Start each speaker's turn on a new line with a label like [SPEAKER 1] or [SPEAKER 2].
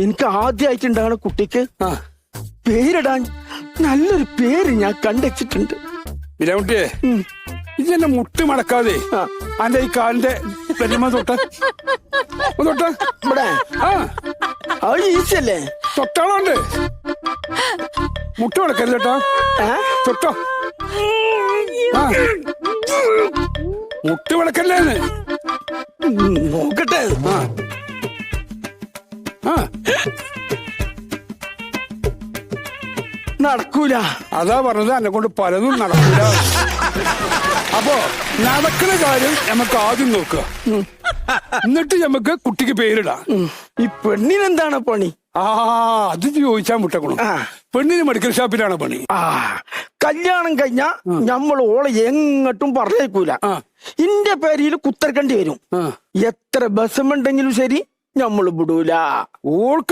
[SPEAKER 1] എനിക്ക് ആദ്യമായിട്ടുണ്ടാകണ കുട്ടിക്ക് പേരിടാൻ നല്ലൊരു പേര് ഞാൻ കണ്ടുവച്ചിട്ടുണ്ട്.
[SPEAKER 2] വിരാമുട്ടിയെ, ഇതെന്നെ മുട്ട് മടക്കാതെ അന്റെ ഈ കാലിന്റെ പെരുമ തൊട്ട്
[SPEAKER 1] ഇവിടെ അത് ഈസിയല്ലേ?
[SPEAKER 2] തൊട്ടാളുണ്ട്. മുട്ട് മടക്കരുത് കേട്ടോ. തൊട്ടോ. മുട്ട് മടക്കല്ലേന്ന്
[SPEAKER 1] നോക്കട്ടെ. നടക്കൂല.
[SPEAKER 2] അതാ പറഞ്ഞത്, എന്നെ കൊണ്ട് പലതും നടക്കൂല. അപ്പോ നടക്കുന്ന കാര്യം നമുക്ക് ആദ്യം നോക്കുക, എന്നിട്ട് നമുക്ക് കുട്ടിക്ക് പേരിടാം.
[SPEAKER 1] ഈ പെണ്ണിനെന്താണ് പണി?
[SPEAKER 2] അത് ചോദിച്ചാൽ മുട്ടക്കണം. പെണ്ണിന് മെഡിക്കൽ ഷോപ്പിലാണ് പണി.
[SPEAKER 1] കല്യാണം കഴിഞ്ഞ നമ്മൾ ഓളെ എങ്ങോട്ടും പറഞ്ഞേക്കൂല. ഇന്റെ പേരിൽ കുത്തർക്കേണ്ടി വരും. എത്ര ബസ്സുണ്ടെങ്കിലും ശരി നമ്മൾ വിടൂല.
[SPEAKER 2] ഓൾക്ക്